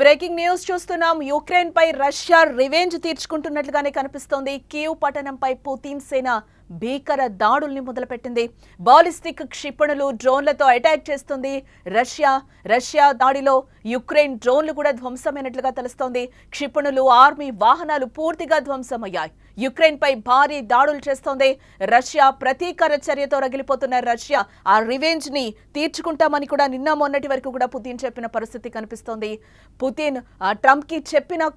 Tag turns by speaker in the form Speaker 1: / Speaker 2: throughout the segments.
Speaker 1: Breaking news చూస్తున్నాం. Ukraine పై Russia revenge తీర్చుకుంటున్నట్లుగానే కనిపిస్తోంది. Kyiv పట్టణంపై Putin సేన భీకర దాడుల్ని మొదలుపెట్టింది. బాలిస్టిక్ క్షిపణులు డ్రోన్లతో అటాక్ చేస్తుంది రష్యా దాడిలో యుక్రెయిన్ డ్రోన్లు కూడా ధ్వంసమైనట్లుగా తెలుస్తోంది. క్షిపణులు, ఆర్మీ వాహనాలు పూర్తిగా ధ్వంసమయ్యాయి. యుక్రెయిన్ పై భారీ దాడులు చేస్తోంది రష్యా. ప్రతీకార చర్యతో రగిలిపోతున్న రష్యా ఆ రివెంజ్ ని తీర్చుకుంటామని కూడా నిన్న మొన్నటి వరకు కూడా పుతిన్ చెప్పిన పరిస్థితి కనిపిస్తోంది. పుతిన్ ట్రంప్ కి చెప్పినా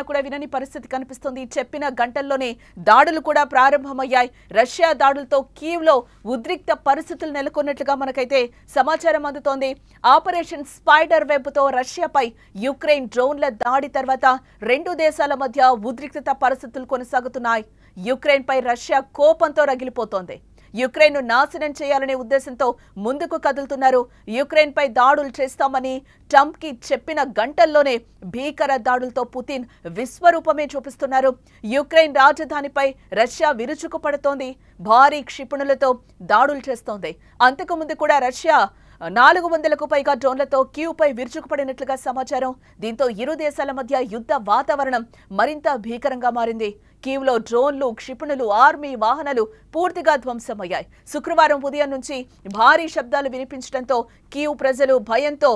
Speaker 1: కూడా వినని పరిస్థితి కనిపిస్తోంది. చెప్పిన గంటల్లోనే దాడులు కూడా ప్రారంభమయ్యాయి. రష్యా దాడులతో కీవ్ లో ఉద్రిక్త పరిస్థితులు నెలకొన్నట్లుగా మనకైతే సమాచారం అందుతోంది. ఆపరేషన్ స్పైడర్ వెబ్ తో రష్యాపై యుక్రెయిన్ డ్రోన్ల దాడి తర్వాత రెండు దేశాల మధ్య ఉద్రిక్తత పరిస్థితులు కొనసాగుతున్నాయి. యుక్రెయిన్ పై రష్యా కోపంతో రగిలిపోతోంది. యుక్రెయిన్ ను నాశనం చేయాలనే ఉద్దేశంతో ముందుకు కదులుతున్నారు. యుక్రెయిన్ పై దాడులు చేస్తామని ట్రంప్ కి చెప్పిన గంటల్లోనే భీకర దాడులతో పుతిన్ విశ్వరూపమే చూపిస్తున్నారు. యుక్రెయిన్ రాజధానిపై రష్యా విరుచుకుపడుతోంది. భారీ క్షిపణులతో దాడులు చేస్తోంది. అంతకుముందు కూడా రష్యా 400కు పైగా డ్రోన్లతో కీవ్ పై విరుచుకుపడినట్లుగా సమాచారం. దీంతో ఇరు దేశాల మధ్య యుద్ధ వాతావరణం మరింత భీకరంగా మారింది. కీవ్ లో డ్రోన్లు, క్షిపణులు, ఆర్మీ వాహనాలు పూర్తిగా ధ్వంసమయ్యాయి. శుక్రవారం ఉదయం నుంచి భారీ శబ్దాలు వినిపించడంతో కీవ్ ప్రజలు భయంతో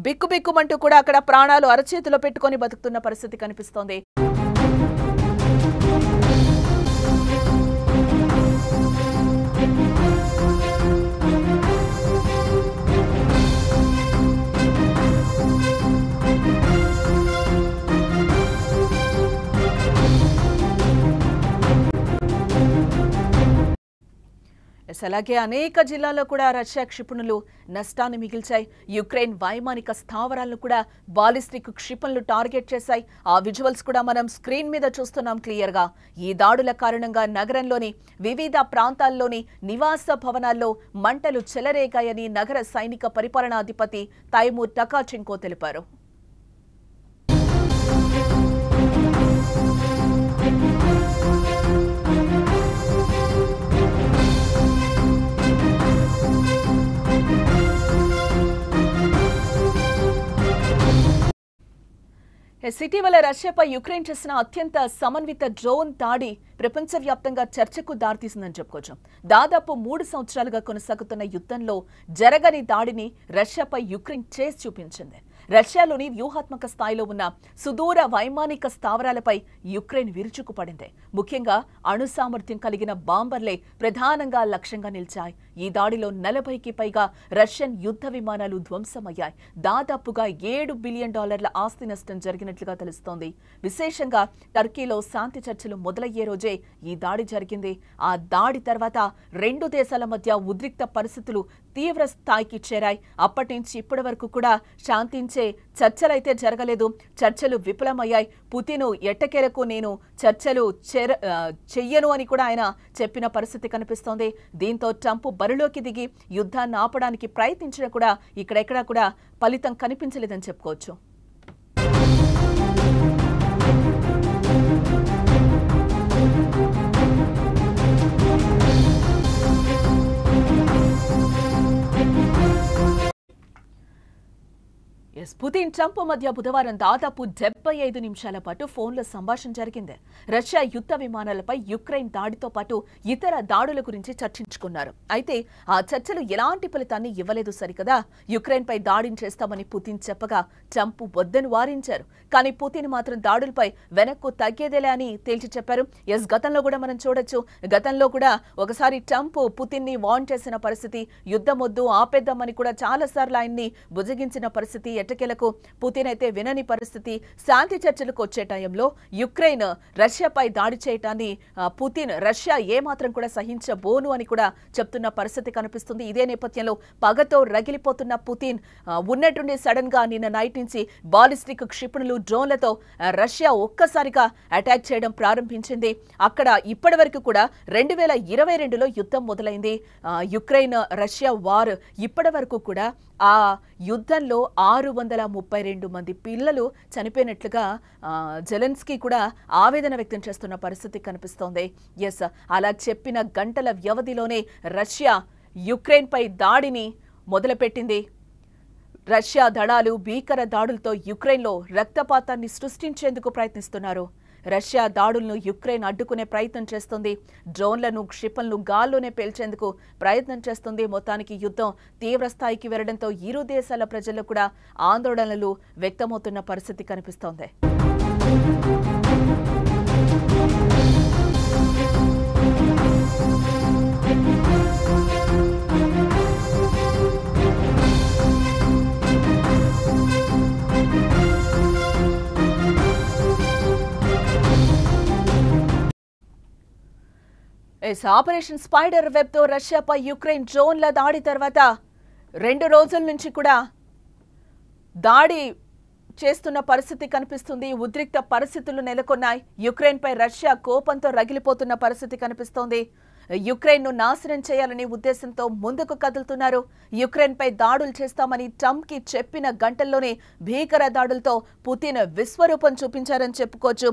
Speaker 1: బిక్కుబిక్కుమంటూ కూడా అక్కడ ప్రాణాలు అరచేతిలో పెట్టుకొని బతుకుతున్న పరిస్థితి కనిపిస్తోంది. అలాగే అనేక జిల్లాల్లో కూడా రష్యా క్షిపణులు నష్టాన్ని మిగిల్చాయి. యుక్రెయిన్ వైమానిక స్థావరాలను కూడా బాలిస్టిక్ క్షిపణులు టార్గెట్ చేశాయి. ఆ విజువల్స్ కూడా మనం స్క్రీన్ మీద చూస్తున్నాం క్లియర్ గా. ఈ దాడుల కారణంగా నగరంలోని వివిధ ప్రాంతాల్లోని నివాస భవనాల్లో మంటలు చెలరేగాయని నగర సైనిక పరిపాలనాధిపతి తైమూర్ టకాచెంకో తెలిపారు. ఇటీవల రష్యాపై యుక్రెయిన్ చేసిన అత్యంత సమన్విత డ్రోన్ దాడి ప్రపంచవ్యాప్తంగా చర్చకు దారితీసిందని చెప్పుకోవచ్చు. దాదాపు 3 సంవత్సరాలుగా కొనసాగుతున్న యుద్ధంలో జరగని దాడిని రష్యాపై యుక్రెయిన్ చేసి చూపించింది. రష్యాలోని వ్యూహాత్మక స్థాయిలో ఉన్న సుదూర వైమానిక స్థావరాలపై యుక్రెయిన్ విరుచుకుపడింది. ముఖ్యంగా అణు సామర్థ్యం కలిగిన బాంబర్లే ప్రధానంగా లక్ష్యంగా నిలిచాయి. ఈ దాడిలో 40కి పైగా రష్యన్ యుద్ధ విమానాలు ధ్వంసమయ్యాయి. దాదాపుగా $7 బిలియన్ ఆస్తి నష్టం జరిగినట్లుగా తెలుస్తోంది. విశేషంగా టర్కీలో శాంతి చర్చలు మొదలయ్యే రోజే ఈ దాడి జరిగింది. ఆ దాడి తర్వాత రెండు దేశాల మధ్య ఉద్రిక్త పరిస్థితులు తీవ్ర స్థాయికి చేరాయి. అప్పటి నుంచి ఇప్పటి వరకు కూడా శాంతించే చర్చలైతే జరగలేదు. చర్చలు విఫలమయ్యాయి. పుతిన్ ఎట్టకేలకు నేను చర్చలు చెయ్యను అని కూడా ఆయన చెప్పిన పరిస్థితి కనిపిస్తోంది. దీంతో ట్రంప్ బరిలోకి దిగి యుద్ధాన్ని ఆపడానికి ప్రయత్నించినా కూడా ఇక్కడెక్కడా కూడా ఫలితం కనిపించలేదని చెప్పుకోవచ్చు. పుతిన్ ట్రంప్ మధ్య బుధవారం దాదాపు 75 నిమిషాల పాటు ఫోన్లో సంభాషణ జరిగింది. రష్యా యుద్ధ విమానాలపై యుక్రెయిన్ దాడితో పాటు ఇతర దాడుల గురించి చర్చించుకున్నారు. అయితే ఆ చర్చలు ఎలాంటి ఫలితాన్ని ఇవ్వలేదు సరికదా. యుక్రెయిన్ పై దాడిని చేస్తామని పుతిన్ చెప్పగా ట్రంప్ వద్దని వారించారు. కానీ పుతిన్ మాత్రం దాడులపై వెనక్కు తగ్గేదేలే అని తేల్చి చెప్పారు. గతంలో కూడా మనం చూడొచ్చు. గతంలో కూడా ఒకసారి ట్రంప్ పుతిన్ ని వార్న్ చేసిన పరిస్థితి, యుద్ధం వద్దు ఆపేద్దామని కూడా చాలా సార్లు ఆయన్ని బుజ్జగించిన పరిస్థితి. ఎట్టకేలకు పుతిన్ అయితే వినని పరిస్థితి. శాంతి చర్చలకు వచ్చే టైంలో యుక్రెయిన్ రష్యాపై దాడి చేయటాన్ని పుతిన్ రష్యా ఏమాత్రం కూడా సహించబోను అని కూడా చెప్తున్న పరిస్థితి కనిపిస్తుంది. ఇదే నేపథ్యంలో పగతో రగిలిపోతున్న పుతిన్ ఉన్నట్టుండి సడన్ గా నిన్న నైట్ నుంచి బాలిస్టిక్ క్షిపణులు, డ్రోన్లతో రష్యా ఒక్కసారిగా అటాక్ చేయడం ప్రారంభించింది. అక్కడ ఇప్పటి వరకు కూడా 2022లో యుద్ధం మొదలైంది. Ukraine Russia war. ఇప్పటి వరకు కూడా ఆ యుద్ధంలో 632 మంది పిల్లలు చనిపోయినట్లుగా జెలెన్స్కీ కూడా ఆవేదన వ్యక్తం చేస్తున్న పరిస్థితి కనిపిస్తోంది. అలా చెప్పిన గంటల వ్యవధిలోనే రష్యా యుక్రెయిన్ పై దాడిని మొదలుపెట్టింది. రష్యా దళాలు భీకర దాడులతో యుక్రెయిన్లో రక్తపాతాన్ని సృష్టించేందుకు ప్రయత్నిస్తున్నారు. రష్యా దాడులను యుక్రెయిన్ అడ్డుకునే ప్రయత్నం చేస్తుంది. డ్రోన్లను, క్షిపణులను గాల్లోనే పేల్చేందుకు ప్రయత్నం చేస్తుంది. మొత్తానికి యుద్ధం తీవ్ర స్థాయికి వెళ్లడంతో ఇరు దేశాల ప్రజల్లో కూడా ఆందోళనలు వ్యక్తమవుతున్న పరిస్థితి కనిపిస్తోంది. ఆపరేషన్ స్పైడర్ వెబ్ తో రష్యాపై యుక్రెయిన్ డ్రోన్ల దాడి తర్వాత 2 రోజుల నుంచి కూడా దాడి చేస్తున్న పరిస్థితి కనిపిస్తుంది. ఉద్రిక్త పరిస్థితులు నెలకొన్నాయి. యుక్రెయిన్ పై రష్యా కోపంతో రగిలిపోతున్న పరిస్థితి కనిపిస్తోంది. యుక్రెయిన్ ను నాశనం చేయాలనే ఉద్దేశంతో ముందుకు కదులుతున్నారు. యుక్రెయిన్ పై దాడులు చేస్తామని ట్రంప్ కి చెప్పిన గంటల్లోనే భీకర దాడులతో పుతిన్ విశ్వరూపం చూపించారని చెప్పుకోవచ్చు.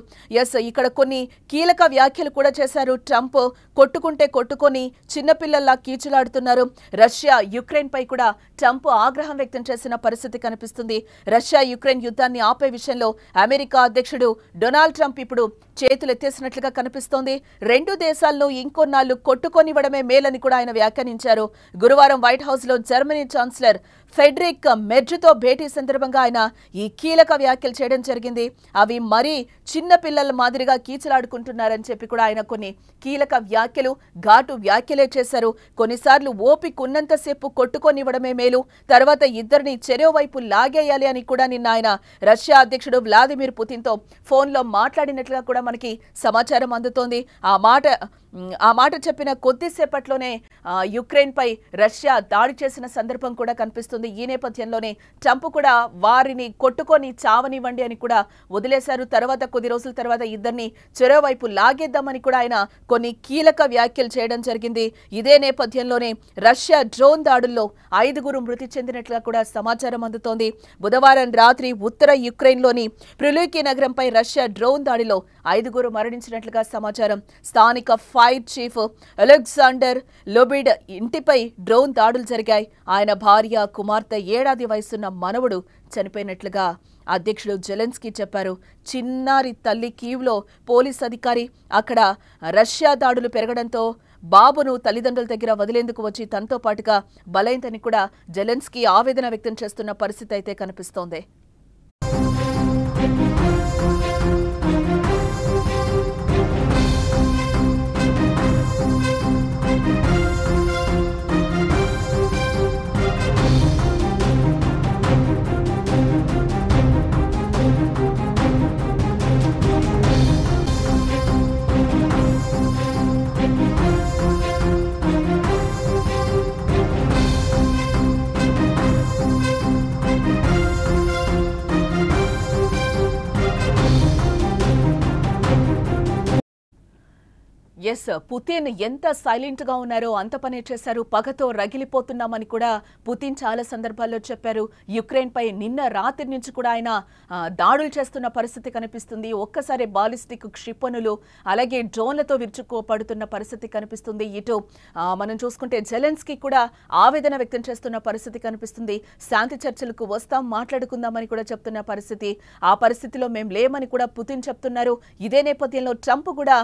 Speaker 1: ఇక్కడ కొన్ని కీలక వ్యాఖ్యలు కూడా చేశారు ట్రంప్. కొట్టుకుంటే కొట్టుకొని చిన్నపిల్లల్లా కీచులాడుతున్నారు. రష్యా యుక్రెయిన్ పై కూడా ట్రంప్ ఆగ్రహం వ్యక్తం చేసిన పరిస్థితి కనిపిస్తుంది. రష్యా యుక్రెయిన్ యుద్ధాన్ని ఆపే విషయంలో అమెరికా అధ్యక్షుడు డొనాల్డ్ ట్రంప్ ఇప్పుడు చేతులెత్తేసినట్లుగా కనిపిస్తోంది. 2 దేశాలను ఇంకొన్నాళ్లు కొట్టుకొనివ్వడమే మేలని కూడా ఆయన వ్యాఖ్యానించారు. గురువారం వైట్ హౌస్ లో జర్మనీ ఛాన్సలర్ ఫెడరిక్ మెర్జ్తో భేటీ సందర్భంగా ఆయన ఈ కీలక వ్యాఖ్యలు చేయడం జరిగింది. అవి మరీ చిన్న పిల్లల మాదిరిగా కీచలాడుకుంటున్నారని చెప్పి కూడా ఆయన కొన్ని కీలక వ్యాఖ్యలు, ఘాటు వ్యాఖ్యలే చేశారు. కొన్నిసార్లు ఓపిక ఉన్నంతసేపు కొట్టుకొనివ్వడమే మేలు, తర్వాత ఇద్దరిని చెరోవైపు లాగేయాలి అని కూడా నిన్న ఆయన రష్యా అధ్యక్షుడు వ్లాదిమిర్ పుతిన్తో ఫోన్లో మాట్లాడినట్లుగా కూడా మనకి సమాచారం అందుతోంది. ఆ మాట చెప్పిన కొద్దిసేపట్లోనే యుక్రెయిన్ పై రష్యా దాడి చేసిన సందర్భం కూడా కనిపిస్తుంది. ఈ నేపథ్యంలోనే ట్రంప్ కూడా వారిని కొట్టుకొని చావనివ్వండి అని కూడా వదిలేశారు. తర్వాత కొద్ది రోజుల తర్వాత ఇద్దరిని చెరోవైపు లాగేద్దామని కూడా ఆయన కొన్ని కీలక వ్యాఖ్యలు చేయడం జరిగింది. ఇదే నేపథ్యంలోనే రష్యా డ్రోన్ దాడుల్లో 5 మృతి చెందినట్లుగా కూడా సమాచారం అందుతోంది. బుధవారం రాత్రి ఉత్తర యుక్రెయిన్లోని ప్రులికి నగరంపై రష్యా డ్రోన్ దాడిలో 5 మరణించినట్లుగా సమాచారం. స్థానిక ఫైర్ చీఫ్ అలెగ్జాండర్ లోబిడ్ ఇంటిపై డ్రోన్ దాడులు జరిగాయి. ఆయన భార్య, కుమార్తె, 7 ఏళ్ల వయసున్న మనవడు చనిపోయినట్లుగా అధ్యక్షుడు జెలెన్స్కీ చెప్పారు. చిన్నారి తల్లి కీవ్లో పోలీస్ అధికారి అక్కడ రష్యా దాడులు పెరగడంతో బాబును తల్లిదండ్రుల దగ్గర వదిలేందుకు వచ్చి తనతో పాటుగా బలైందని కూడా జెలెన్స్కీ ఆవేదన వ్యక్తం చేస్తున్న పరిస్థితి అయితే కనిపిస్తోంది. పుతిన్ ఎంత సైలెంట్ గా ఉన్నారో అంత పనే చేశారు. పగతో రగిలిపోతున్నామని కూడా పుతిన్ చాలా సందర్భాల్లో చెప్పారు. యుక్రెయిన్ పై నిన్న రాత్రి నుంచి కూడా ఆయన దాడులు చేస్తున్న పరిస్థితి కనిపిస్తుంది. ఒక్కసారి బాలిస్టిక్ క్షిపణులు అలాగే డ్రోన్లతో విరుచుకోపడుతున్న పరిస్థితి కనిపిస్తుంది. ఇటు మనం చూసుకుంటే జెలెన్స్కీ కూడా ఆవేదన వ్యక్తం చేస్తున్న పరిస్థితి కనిపిస్తుంది. శాంతి చర్చలకు వస్తాం, మాట్లాడుకుందామని కూడా చెప్తున్న పరిస్థితి. ఆ పరిస్థితిలో మేము లేమని కూడా పుతిన్ చెప్తున్నారు. ఇదే నేపథ్యంలో ట్రంప్ కూడా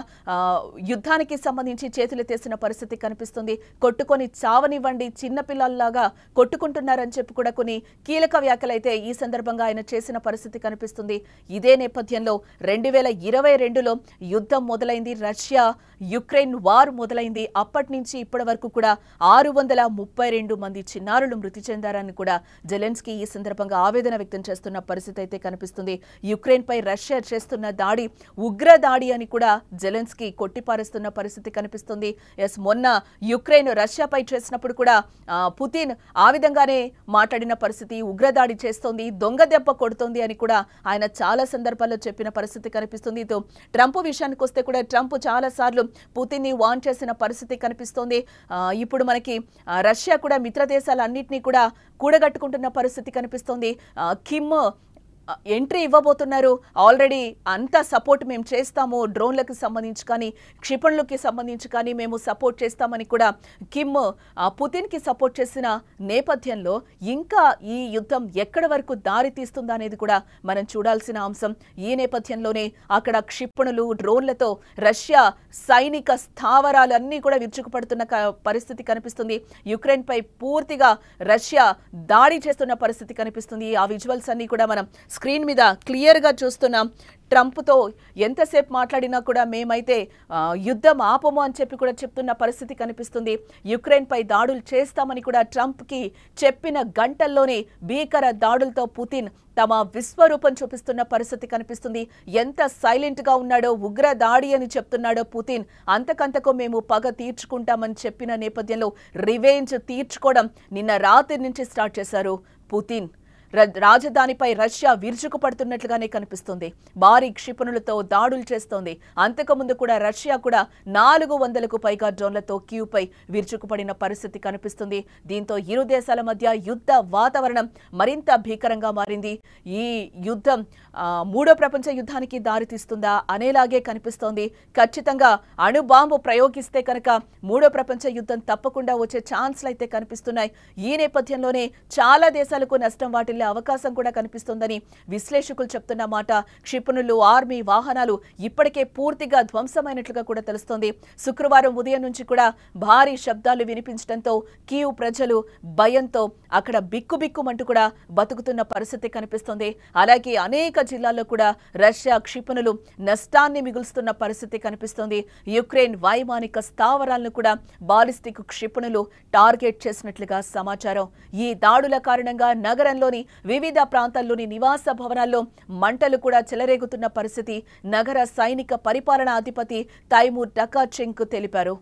Speaker 1: యుద్ధానికి సంబంధించి చేతులెత్తేసిన పరిస్థితి కనిపిస్తుంది. కొట్టుకొని చావనివ్వండి, చిన్నపిల్లల్లాగా కొట్టుకుంటున్నారని చెప్పి కూడా కొన్ని కీలక వ్యాఖ్యలైతే ఈ సందర్భంగా ఆయన చేసిన పరిస్థితి కనిపిస్తుంది. ఇదే నేపథ్యంలో 2022లో యుద్ధం మొదలైంది. రష్యా యుక్రెయిన్ వార్ మొదలైంది. అప్పటి నుంచి ఇప్పటి వరకు కూడా 632 మంది చిన్నారులు మృతి చెందారని కూడా జెలెన్స్కీ ఈ సందర్భంగా ఆవేదన వ్యక్తం చేస్తున్న పరిస్థితి అయితే కనిపిస్తుంది. యుక్రెయిన్ పై రష్యా చేస్తున్న దాడి ఉగ్ర దాడి అని కూడా జెలెన్స్కీ కొట్టిపారేస్తున్న పరిస్థితి కనిపిస్తుంది. మొన్న యుక్రెయిన్ రష్యాపై చేసినప్పుడు కూడా పుతిన్ ఆ విధంగానే మాట్లాడిన పరిస్థితి. ఉగ్రదాడి చేస్తోంది, దొంగ దెబ్బ కొడుతోంది అని కూడా ఆయన చాలా సందర్భాల్లో చెప్పిన పరిస్థితి కనిపిస్తుంది. ట్రంప్ విషయానికి వస్తే కూడా ట్రంప్ చాలా సార్లు పుతిన్ ని వార్న్ చేసిన పరిస్థితి కనిపిస్తోంది. ఇప్పుడు మనకి రష్యా కూడా మిత్ర దేశాలన్నింటినీ కూడా కూడగట్టుకుంటున్న పరిస్థితి కనిపిస్తోంది. కిమ్ ఎంట్రీ ఇవ్వబోతున్నారు. ఆల్రెడీ అంత సపోర్ట్ మేము చేస్తాము, డ్రోన్లకు సంబంధించి కానీ క్షిపణులకి సంబంధించి కానీ మేము సపోర్ట్ చేస్తామని కూడా కిమ్ పుతిన్కి సపోర్ట్ చేసిన నేపథ్యంలో ఇంకా ఈ యుద్ధం ఎక్కడి వరకు దారి తీస్తుందా అనేది కూడా మనం చూడాల్సిన అంశం. ఈ నేపథ్యంలోనే అక్కడ క్షిపణులు డ్రోన్లతో రష్యా సైనిక స్థావరాలన్నీ కూడా విరుచుకుపడుతున్న పరిస్థితి కనిపిస్తుంది. యుక్రెయిన్ పై పూర్తిగా రష్యా దాడి చేస్తున్న పరిస్థితి కనిపిస్తుంది. ఆ విజువల్స్ అన్ని కూడా మనం స్క్రీన్ మీద క్లియర్ గా చూస్తున్నాం. ట్రంప్తో ఎంతసేపు మాట్లాడినా కూడా మేమైతే యుద్ధం ఆపము అని చెప్పి కూడా చెప్తున్న పరిస్థితి కనిపిస్తుంది. యుక్రెయిన్ పై దాడులు చేస్తామని కూడా ట్రంప్కి చెప్పిన గంటల్లోనే భీకర దాడులతో పుతిన్ తమ విశ్వరూపం చూపిస్తున్న పరిస్థితి కనిపిస్తుంది. ఎంత సైలెంట్ గా ఉన్నాడో, ఉగ్ర దాడి అని చెప్తున్నాడో పుతిన్, అంతకంతకు మేము పగ తీర్చుకుంటామని చెప్పిన నేపథ్యంలో రివెంజ్ తీర్చుకోవడం నిన్న రాత్రి నుంచి స్టార్ట్ చేశారు పుతిన్. రాజధానిపై రష్యా విరుచుకుపడుతున్నట్లుగానే కనిపిస్తుంది. భారీ క్షిపణులతో దాడులు చేస్తోంది. అంతకుముందు కూడా రష్యా కూడా 400కు పైగా డ్రోన్లతో కీవ్ పై విరుచుకుపడిన పరిస్థితి కనిపిస్తుంది. దీంతో ఇరు దేశాల మధ్య యుద్ధ వాతావరణం మరింత భీకరంగా మారింది. ఈ యుద్ధం మూడో ప్రపంచ యుద్ధానికి దారితీస్తుందా అనేలాగే కనిపిస్తోంది. ఖచ్చితంగా అణుబాంబు ప్రయోగిస్తే కనుక మూడో ప్రపంచ యుద్ధం తప్పకుండా వచ్చే ఛాన్స్లు అయితే కనిపిస్తున్నాయి. ఈ నేపథ్యంలోనే చాలా దేశాలకు నష్టం వాటిల్లే అవకాశం కూడా కనిపిస్తోందని విశ్లేషకులు చెప్తున్న మాట. క్షిపణులు, ఆర్మీ వాహనాలు ఇప్పటికే పూర్తిగా ధ్వంసమైనట్లుగా కూడా తెలుస్తోంది. శుక్రవారం ఉదయం నుంచి కూడా భారీ శబ్దాలు వినిపించడంతో కీవ్ ప్రజలు భయంతో అక్కడ బిక్కుబిక్కుమంటూ కూడా బతుకుతున్న పరిస్థితి కనిపిస్తోంది. అలాగే అనేక జిల్లాల్లో కూడా రష్యా క్షిపణులు నష్టాన్ని మిగులుస్తున్న పరిస్థితి కనిపిస్తోంది. యుక్రెయిన్ వైమానిక స్థావరాలను కూడా బాలిస్టిక్ క్షిపణులు టార్గెట్ చేసినట్లుగా సమాచారం. ఈ దాడుల కారణంగా నగరంలోని వివిధ ప్రాంతాల్లోని నివాస భవనాల్లో మంటలు కూడా చెలరేగుతున్న పరిస్థితి నగర సైనిక పరిపాలనా అధిపతి తైమూర్ టకాచెంక్ తెలిపారు.